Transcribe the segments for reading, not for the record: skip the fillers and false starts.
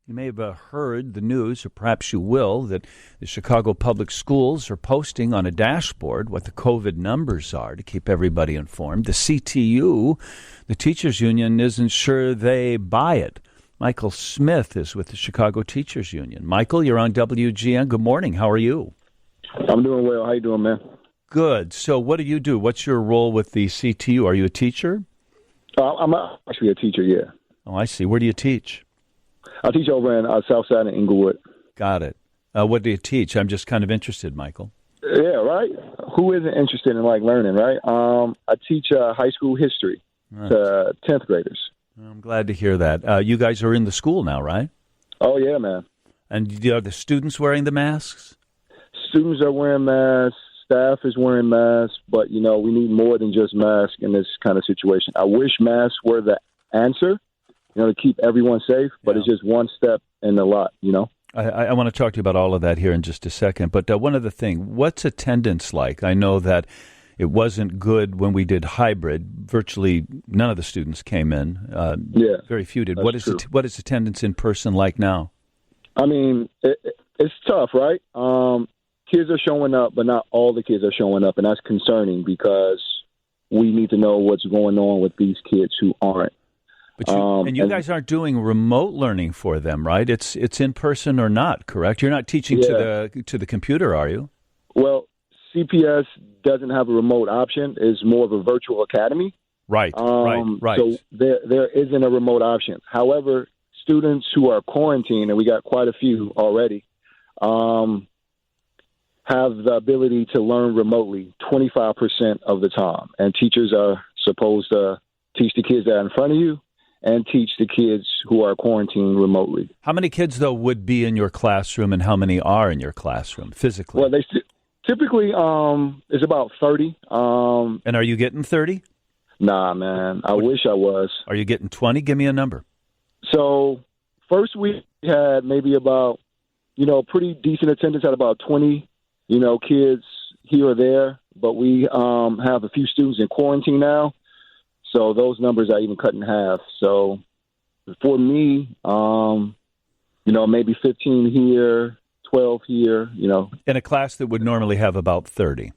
You may have heard the news, or perhaps you will, that the Chicago Public Schools are posting on a dashboard what the COVID numbers are to keep everybody informed. The CTU, the Teachers Union, isn't sure they buy it. Michael Smith is with the Chicago Teachers Union. Michael, you're on WGN. Good morning. How are you? I'm doing well. How you doing, man? Good. So what do you do? What's your role with the CTU? Are you a teacher? I'm actually a teacher, yeah. Oh, I see. Where do you teach? I teach over in South Side in Inglewood. Got it. What do you teach? I'm just kind of interested, Michael. Yeah, right? Who isn't interested in, learning, right? I teach high school history to 10th graders. I'm glad to hear that. You guys are in the school now, right? Oh, yeah, man. And are the students wearing the masks? Students are wearing masks. Staff is wearing masks. But, we need more than just masks in this kind of situation. I wish masks were the answer, to keep everyone safe, but It's just one step in a lot, I want to talk to you about all of that here in just a second. But one other thing, what's attendance like? I know that it wasn't good when we did hybrid. Virtually none of the students came in. Very few did. What is attendance in person like now? I mean, it's tough, right? Kids are showing up, but not all the kids are showing up, and that's concerning because we need to know what's going on with these kids who aren't. But you guys aren't doing remote learning for them, right? It's in person or not, correct? You're not teaching to the computer, are you? Well, CPS doesn't have a remote option. It's more of a virtual academy. Right. So there isn't a remote option. However, students who are quarantined, and we got quite a few already, have the ability to learn remotely 25% of the time. And teachers are supposed to teach the kids that are in front of you and teach the kids who are quarantined remotely. How many kids, though, would be in your classroom, and how many are in your classroom physically? Well, they typically it's about 30. And are you getting 30? Nah, man. I wish I was. Are you getting 20? Give me a number. So first week we had maybe about, pretty decent attendance at about 20, kids here or there. But we have a few students in quarantine now. So those numbers are even cut in half. So for me, maybe 15 here, 12 here, In a class that would normally have about 30.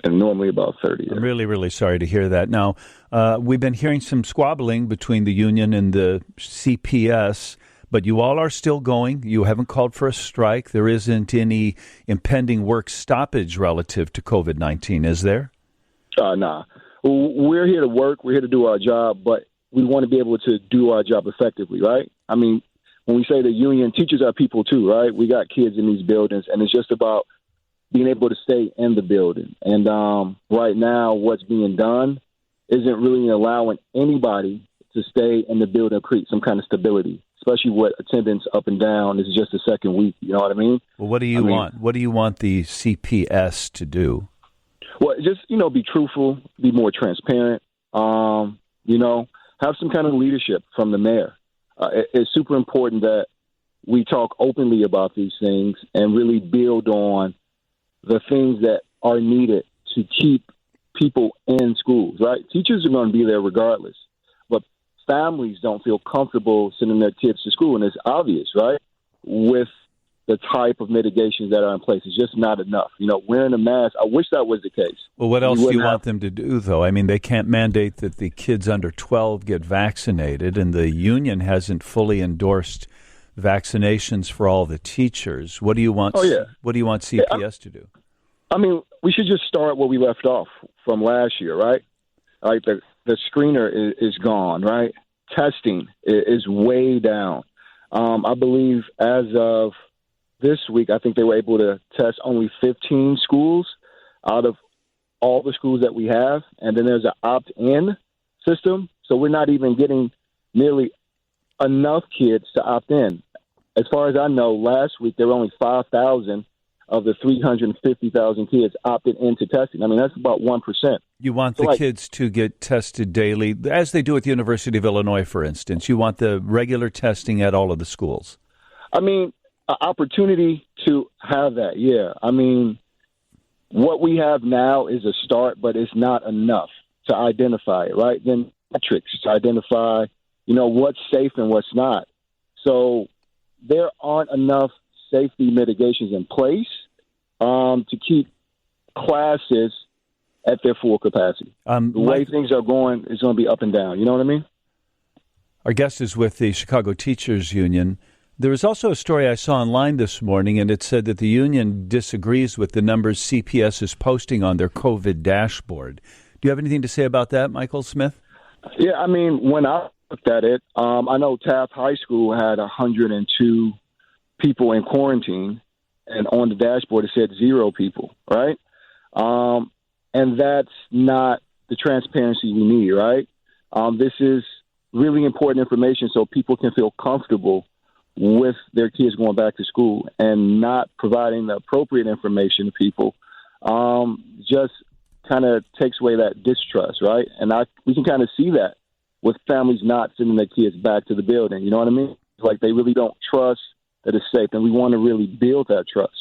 And normally about 30. Yeah. I'm really, really sorry to hear that. Now, we've been hearing some squabbling between the union and the CPS, but you all are still going. You haven't called for a strike. There isn't any impending work stoppage relative to COVID-19, is there? Nah. We're here to work. We're here to do our job, but we want to be able to do our job effectively, right? I mean, when we say the union, teachers are people too, right? We got kids in these buildings, and it's just about being able to stay in the building. And right now, what's being done isn't really allowing anybody to stay in the building and create some kind of stability, especially with attendance up and down. This is just the second week. You know what I mean? Well, what do you want? What do you want the CPS to do? Well, just, be truthful, be more transparent, have some kind of leadership from the mayor. It's super important that we talk openly about these things and really build on the things that are needed to keep people in schools, right? Teachers are going to be there regardless, but families don't feel comfortable sending their kids to school, and it's obvious, right? With the type of mitigations that are in place. It's just not enough. Wearing a mask, I wish that was the case. Well, what else do you want them to do, though? I mean, they can't mandate that the kids under 12 get vaccinated, and the union hasn't fully endorsed vaccinations for all the teachers. What do you want? What do you want CPS to do? I mean, we should just start where we left off from last year, right? Like the screener is gone, right? Testing is way down. I believe as of this week, I think they were able to test only 15 schools out of all the schools that we have. And then there's an opt-in system. So we're not even getting nearly enough kids to opt in. As far as I know, last week there were only 5,000 of the 350,000 kids opted into testing. I mean, that's about 1%. You want the kids to get tested daily, as they do at the University of Illinois, for instance. You want the regular testing at all of the schools. I mean, an opportunity to have that, yeah. I mean, what we have now is a start, but it's not enough to identify it, right? Then metrics to identify, what's safe and what's not. So there aren't enough safety mitigations in place to keep classes at their full capacity. The way things are going is going to be up and down. You know what I mean? Our guest is with the Chicago Teachers Union. There was also a story I saw online this morning, and it said that the union disagrees with the numbers CPS is posting on their COVID dashboard. Do you have anything to say about that, Michael Smith? Yeah, I mean, when I looked at it, I know Taft High School had 102 people in quarantine, and on the dashboard it said 0 people, right? And that's not the transparency we need, right? This is really important information so people can feel comfortable with their kids going back to school, and not providing the appropriate information to people just kind of takes away that distrust, right? And we can kind of see that with families not sending their kids back to the building. You know what I mean? Like they really don't trust that it's safe, and we want to really build that trust.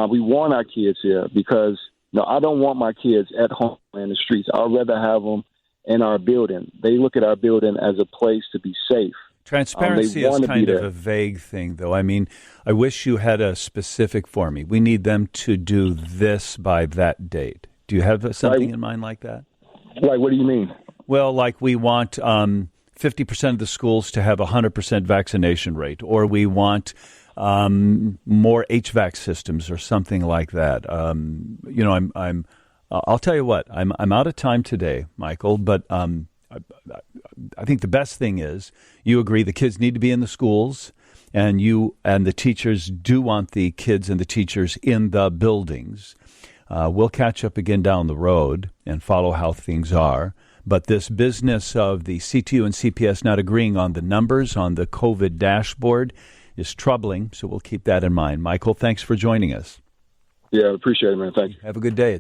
We want our kids here because I don't want my kids at home in the streets. I'd rather have them in our building. They look at our building as a place to be safe. Transparency is kind of a vague thing, though. I mean, I wish you had a specific for me. We need them to do this by that date. Do you have something in mind like that? Like, what do you mean? Well, like we want 50% of the schools to have 100% vaccination rate, or we want more HVAC systems or something like that. I'll tell you what, I'm out of time today, Michael, but I think the best thing is you agree the kids need to be in the schools, and you and the teachers do want the kids and the teachers in the buildings. We'll catch up again down the road and follow how things are. But this business of the CTU and CPS not agreeing on the numbers on the COVID dashboard is troubling, so we'll keep that in mind. Michael, thanks for joining us. Yeah, I appreciate it, man. Thank you. Have a good day.